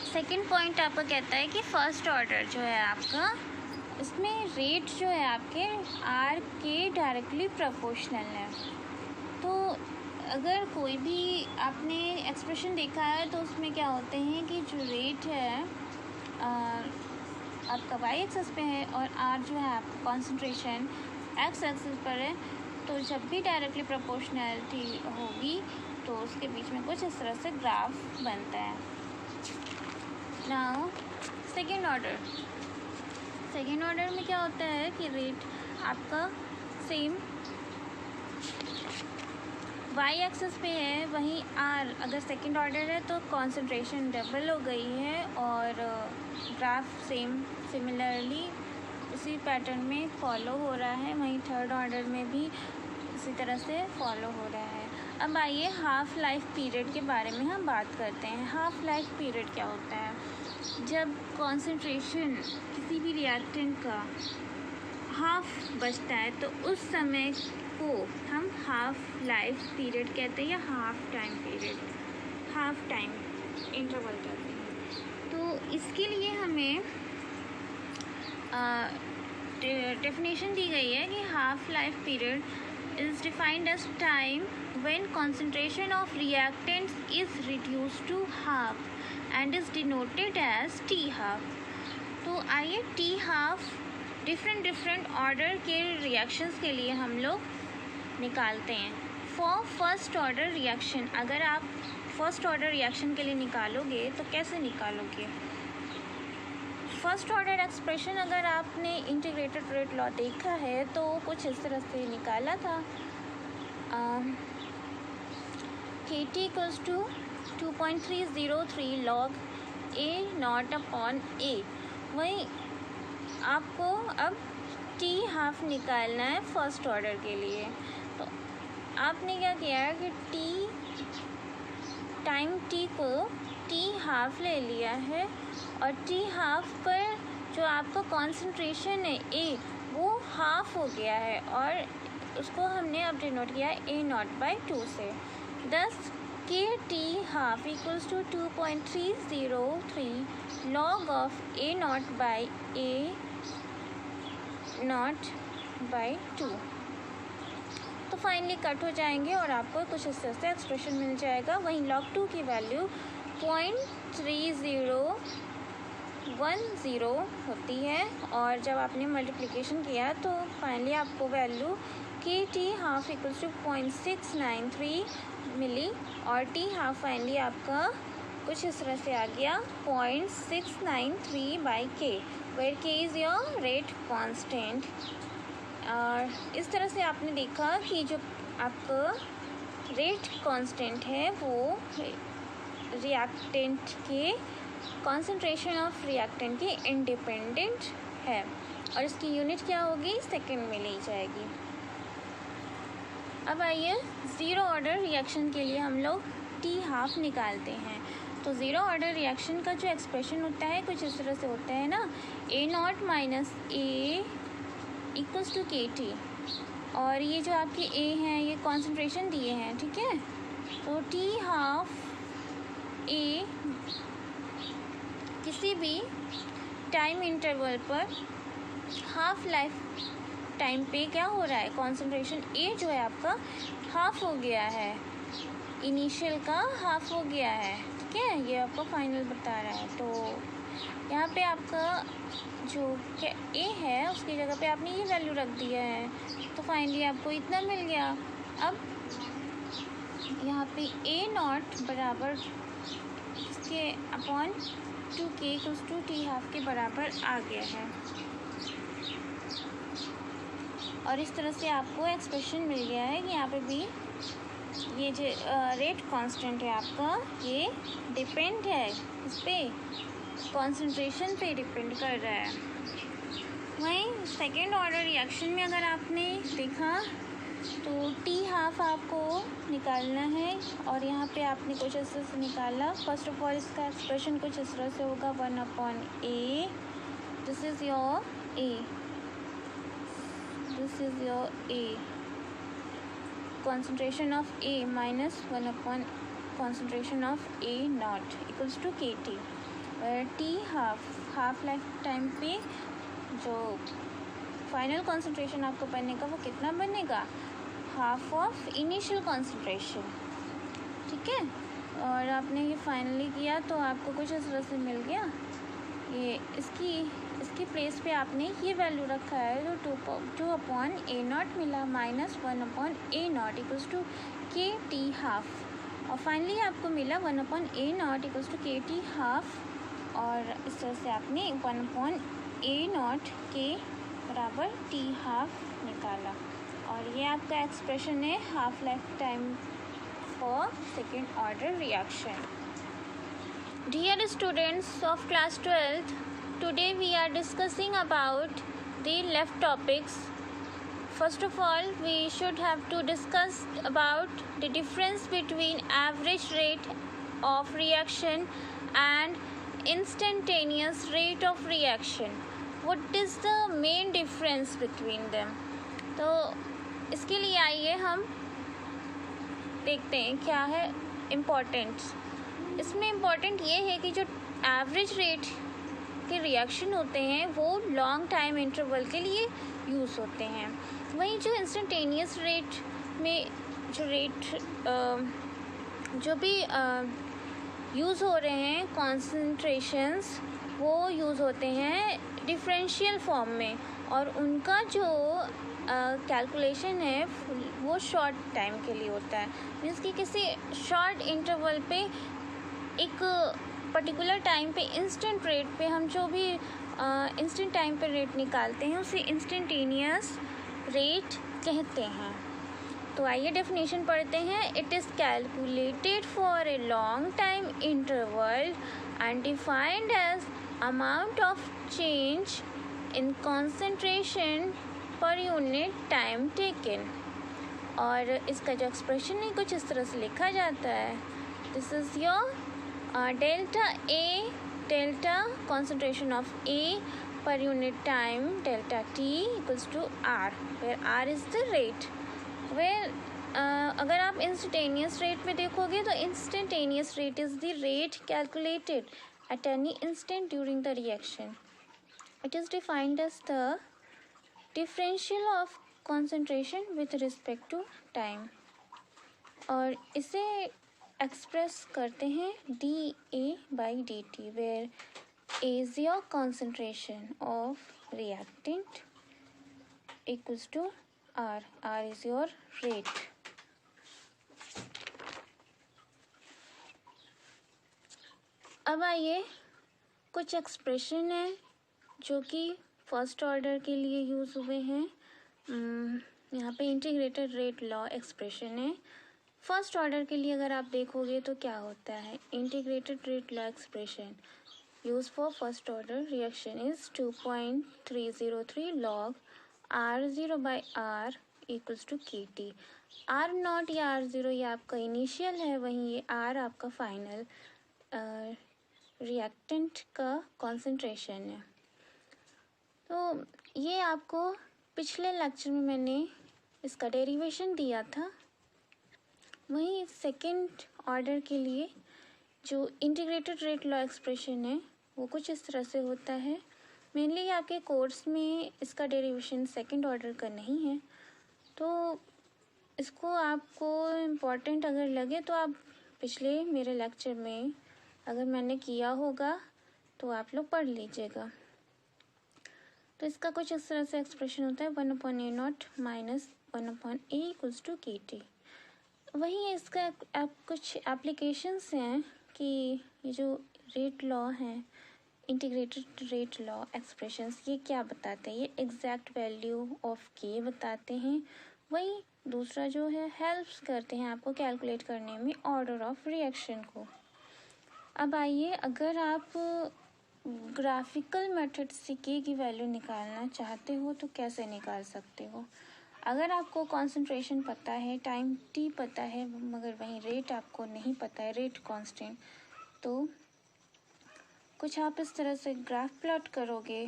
Second point आपका कहता है कि फर्स्ट ऑर्डर जो है आपका, इसमें रेट जो है आपके आर के डायरेक्टली प्रोपोर्शनल है। तो अगर कोई भी आपने एक्सप्रेशन देखा है तो उसमें क्या होते हैं कि जो रेट है आपका वाई एक्सिस पे है और आर जो है आपका कॉन्सेंट्रेशन एक्स एक्सिस पर है, तो जब भी डायरेक्टली प्रोपोर्शनैलिटी होगी तो उसके बीच में कुछ इस तरह से ग्राफ बनता है। नाउ सेकेंड ऑर्डर में क्या होता है कि रेट आपका सेम वाई एक्सिस पे है, वहीं आर अगर सेकेंड ऑर्डर है तो कॉन्सेंट्रेशन डबल हो गई है और ग्राफ सिमिलरली उसी पैटर्न में फॉलो हो रहा है। वहीं थर्ड ऑर्डर में भी इसी तरह से फॉलो हो रहा है। अब आइए हाफ लाइफ पीरियड के बारे में हम बात करते हैं। हाफ लाइफ पीरियड क्या होता है? जब कॉन्सेंट्रेशन किसी भी रिएक्टेंट का हाफ बचता है तो उस समय को हम हाफ लाइफ पीरियड कहते हैं या हाफ टाइम इंटरवल कहते हैं। तो इसके लिए हमें डेफिनेशन दी गई है कि half life period is defined as time when concentration of reactants is reduced to half and is denoted as T half। तो आइए T half डिफरेंट ऑर्डर के रिएक्शंस के लिए हम लोग निकालते हैं। फॉर फर्स्ट ऑर्डर रिएक्शन, अगर आप फर्स्ट ऑर्डर रिएक्शन के लिए निकालोगे तो कैसे निकालोगे? फर्स्ट ऑर्डर एक्सप्रेशन अगर आपने इंटीग्रेटेड रेट लॉ देखा है तो कुछ इस तरह से निकाला था, KT equals to 2.303 log A naught upon A। वहीं आपको अब T हाफ निकालना है फर्स्ट ऑर्डर के लिए। तो आपने क्या किया है कि टाइम T को T हाफ ले लिया है और T हाफ पर जो आपका कॉन्सेंट्रेशन है A वो हाफ हो गया है और उसको हमने अब डिनोट किया है A नॉट बाई 2 से। दस KT half equals to 2.303 log of A naught by A naught by 2। तो फाइनली कट हो जाएंगे और आपको कुछ इस तरह से एक्सप्रेशन मिल जाएगा। वहीं log 2 की वैल्यू 0.3010 होती है और जब आपने मल्टीप्लिकेशन किया तो फाइनली आपको value KT half equals to 0.693 मिली और T हाफ फाइनली आपका कुछ इस तरह से आ गया 0.693 by K, where K is your rate constant. और इस तरह से आपने देखा कि जो आपका रेट कांस्टेंट है वो रिएक्टेंट के कॉन्सेंट्रेशन ऑफ रिएक्टेंट के इंडिपेंडेंट है और इसकी यूनिट क्या होगी? सेकंड में ली जाएगी। अब आइए ज़ीरो ऑर्डर रिएक्शन के लिए हम लोग T हाफ निकालते हैं। तो ज़ीरो ऑर्डर रिएक्शन का जो एक्सप्रेशन होता है कुछ इस तरह से होता है ना, A naught minus A equals to KT और ये जो आपके A हैं ये कॉन्सेंट्रेशन दिए हैं, ठीक है। तो T हाफ A किसी भी टाइम इंटरवल पर हाफ लाइफ टाइम पे क्या हो रहा है, कॉन्सेंट्रेशन A जो है आपका हाफ हो गया है, इनिशियल का हाफ हो गया है, ठीक है। ये आपको फाइनल बता रहा है। तो यहाँ पे आपका जो A है उसकी जगह पे आपने ये वैल्यू रख दिया है तो फाइनली आपको इतना मिल गया। अब यहाँ पे A नॉट बराबर इसके upon 2K equals to T half के बराबर आ गया है और इस तरह से आपको एक्सप्रेशन मिल गया है कि यहाँ पे भी ये जो रेट कांस्टेंट है आपका ये डिपेंड है इस पर, कॉन्सेंट्रेशन पे डिपेंड कर रहा है। वहीं सेकेंड ऑर्डर रिएक्शन में अगर आपने देखा तो T हाफ आपको निकालना है और यहाँ पे आपने कुछ इस तरह से निकाला। फर्स्ट ऑफ ऑल इसका एक्सप्रेशन कुछ इस तरह से होगा 1/A, this is your A, this is your A, concentration of A minus 1 upon concentration of A naught equals to KT। T half life time पे जो फाइनल कॉन्सेंट्रेशन आपको बनने का वो कितना बनेगा, हाफ ऑफ इनिशियल कॉन्सेंट्रेशन। ठीक है, और आपने ये फाइनली किया तो आपको कुछ इस तरह से मिल गया। ये इसकी प्लेस पे आपने ये वैल्यू रखा है तो 2/a0 मिला -1/a0 इक्वल्स टू के टी हाफ, और फाइनली आपको मिला 1/a0 इक्वल्स टू के टी हाफ। और इस तरह से आपने 1/a0 के बराबर टी हाफ निकाला, और ये आपका एक्सप्रेशन है half life time for second order reaction. Dear students of class 12th, today we are discussing about the left topics. First of all, we should have to discuss about the difference between average rate of reaction and instantaneous rate of reaction. What is the main difference between them? तो इसके लिए आइए हम देखते हैं क्या है important. इसमें इम्पॉर्टेंट ये है कि जो एवरेज रेट के रिएक्शन होते हैं वो लॉन्ग टाइम इंटरवल के लिए यूज़ होते हैं, वहीं जो इंस्टेंटेनियस रेट में जो जो भी यूज़ हो रहे हैं कॉन्सेंट्रेशंस वो यूज़ होते हैं डिफरेंशियल फॉर्म में, और उनका जो कैलकुलेशन है वो शॉर्ट टाइम के लिए होता है। मीन्स कि किसी शॉर्ट इंटरवल पे एक पर्टिकुलर टाइम पे इंस्टेंट रेट पे हम जो भी इंस्टेंट टाइम पे रेट निकालते हैं उसे इंस्टेंटेनियस रेट कहते हैं। तो आइए डेफिनेशन पढ़ते हैं। It is calculated for a long time interval and defined as amount of change in concentration पर यूनिट टाइम टेकन। और इसका जो एक्सप्रेशन है कुछ इस तरह से लिखा जाता है, this is your delta concentration of A per unit time delta T equals to R, where R is the rate. where अगर आप instantaneous rate में देखोगे तो instantaneous rate is the rate calculated at any instant during the reaction. It is defined as the differential of concentration with respect to time, और इसे express करते हैं dA/dt, where A is your concentration of reactant equals to R. R is your rate. अब आइए कुछ expression है जो कि फर्स्ट ऑर्डर के लिए यूज़ हुए हैं। यहाँ पे इंटीग्रेटेड रेट लॉ एक्सप्रेशन है। फर्स्ट ऑर्डर के लिए अगर आप देखोगे तो क्या होता है, integrated rate law expression use for first order reaction is 2.303 log R0/R equals to KT। R0 या R0 ये आपका इनिशियल है, वहीं ये R आपका फाइनल रिएक्टेंट का कॉन्सेंट्रेशन है। तो ये आपको पिछले लेक्चर में मैंने इसका डेरिवेशन दिया था। वहीं सेकेंड ऑर्डर के लिए जो इंटीग्रेटेड रेट लॉ एक्सप्रेशन है वो कुछ इस तरह से होता है। मेनली आपके कोर्स में इसका डेरिवेशन सेकेंड ऑर्डर का नहीं है, तो इसको आपको इम्पॉर्टेंट अगर लगे तो आप पिछले मेरे लेक्चर में अगर मैंने किया होगा तो आप लोग पढ़ लीजिएगा। तो इसका कुछ इस तरह से एक्सप्रेशन होता है 1/a0 minus 1/a equals to KT। वहीं इसका आप कुछ एप्लीकेशंस हैं कि ये जो रेट लॉ हैं, इंटीग्रेटेड रेट लॉ एक्सप्रेशंस, ये क्या बताते हैं, ये एग्जैक्ट वैल्यू ऑफ के बताते हैं। वहीं दूसरा जो है हेल्प्स करते हैं आपको कैलकुलेट करने में ऑर्डर ऑफ रिएक्शन को। अब आइए, अगर आप ग्राफिकल मेथड से के की वैल्यू निकालना चाहते हो तो कैसे निकाल सकते हो। अगर आपको कॉन्सेंट्रेशन पता है, टाइम टी पता है, मगर वहीं रेट आपको नहीं पता है, रेट कांस्टेंट, तो कुछ आप इस तरह से ग्राफ प्लॉट करोगे,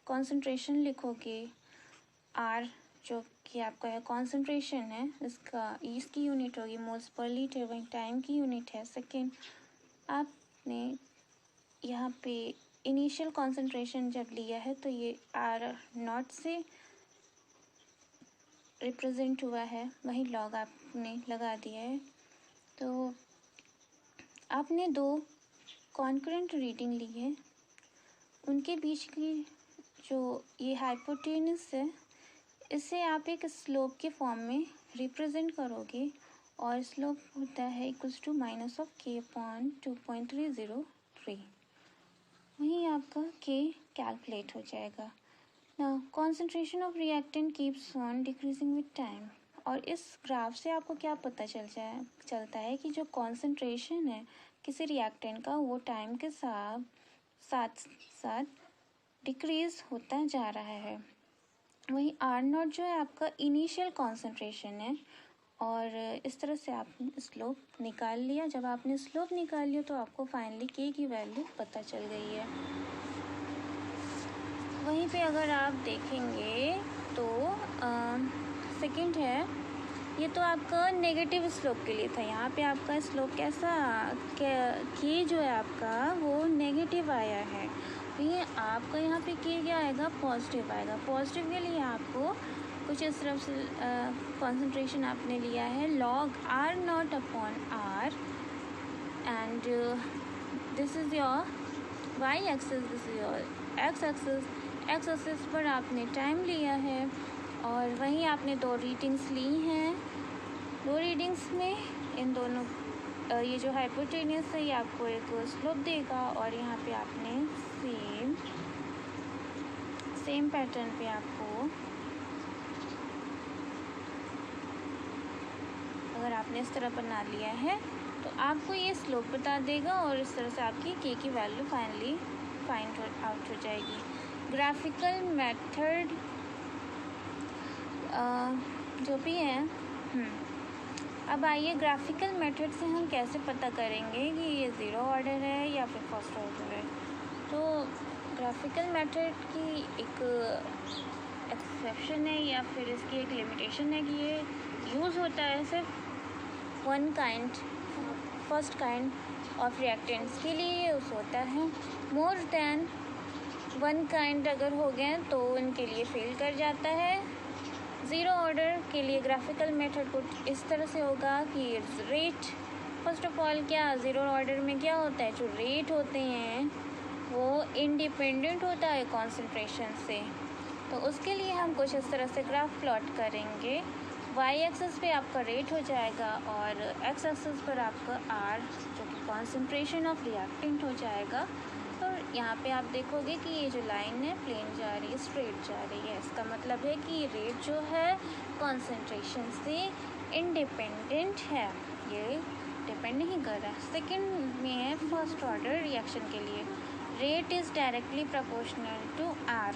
कॉन्सेंट्रेशन लिखोगे, आर जो कि आपका है कॉन्सेंट्रेशन है, इसकी यूनिट होगी मोल्स पर लीटर, वहीं टाइम की यूनिट है सेकेंड। आपने यहाँ पे इनिशियल कॉन्सेंट्रेशन जब लिया है तो ये R0 से रिप्रेजेंट हुआ है, वही लॉग आपने लगा दिया है। तो आपने 2 कॉन्करेंट रीडिंग ली है, उनके बीच की जो ये हाइपोटेनस है इसे आप एक स्लोप के फॉर्म में रिप्रेजेंट करोगे और स्लोप होता है equals to minus of k upon 2.303। वहीं आपका k कैलकुलेट हो जाएगा। Now concentration of reactant keeps on decreasing with time. और इस ग्राफ से आपको क्या पता चलता है कि जो कॉन्सेंट्रेशन है किसी रिएक्टेंट का वो टाइम के साथ साथ डिक्रीज होता जा रहा है। वहीं R0 जो है आपका इनिशियल कॉन्सेंट्रेशन है और इस तरह से आपने स्लोप निकाल लिया। जब आपने स्लोप निकाल लिया तो आपको फाइनली k की वैल्यू पता चल गई है। वहीं पे अगर आप देखेंगे तो सेकंड है, ये तो आपका नेगेटिव स्लोप के लिए था। यहाँ पे आपका स्लोप कैसा k जो है आपका वो नेगेटिव आया है। ये आपका यहाँ पे क्या आएगा, पॉजिटिव आएगा। पॉजिटिव के लिए आपको कुछ इस तरफ से कॉन्सेंट्रेशन आपने लिया है log R0 upon R and this is your y axis, this is your x axis. x axis पर आपने टाइम लिया है और वहीं आपने 2 रीडिंग्स ली हैं। 2 रीडिंग्स में इन दोनों ये जो हाइपोटेनियस है ये आपको एक स्लोप देगा और यहाँ पे आपने सेम पैटर्न पे आपको, अगर आपने इस तरह बना लिया है तो आपको ये स्लोप बता देगा और इस तरह से आपकी k की वैल्यू फाइनली फाइंड आउट हो जाएगी। ग्राफिकल मेथड जो भी है, अब आइए ग्राफिकल मेथड से हम कैसे पता करेंगे कि ये 0 ऑर्डर है या फिर फर्स्ट ऑर्डर है। तो ग्राफिकल मेथड की एक एक्सेप्शन है या फिर इसकी एक लिमिटेशन है कि ये यूज़ होता है सिर्फ फर्स्ट काइंड ऑफ रिएक्टेंट्स के लिए यूज़ होता है। मोर देन 1 काइंड अगर हो गए तो इनके लिए फेल कर जाता है। 0 ऑर्डर के लिए ग्राफिकल मेथड कुछ इस तरह से होगा कि रेट, फर्स्ट ऑफ ऑल क्या 0 ऑर्डर में क्या होता है, जो रेट होते हैं वो इंडिपेंडेंट होता है कॉन्सेंट्रेशन से। तो उसके लिए हम कुछ इस तरह से ग्राफ प्लॉट करेंगे। y एक्सिस पे आपका रेट हो जाएगा और x एक्सिस पर आपका r जो कि कॉन्सेंट्रेशन ऑफ रिएक्टेंट हो जाएगा। तो यहाँ पे आप देखोगे कि ये जो लाइन है प्लेन जा रही है, स्ट्रेट जा रही है। इसका मतलब है कि रेट जो है कॉन्सेंट्रेशन से इंडिपेंडेंट है, ये डिपेंड नहीं कर रहा। सेकंड में है फर्स्ट ऑर्डर रिएक्शन के लिए rate is directly proportional to r।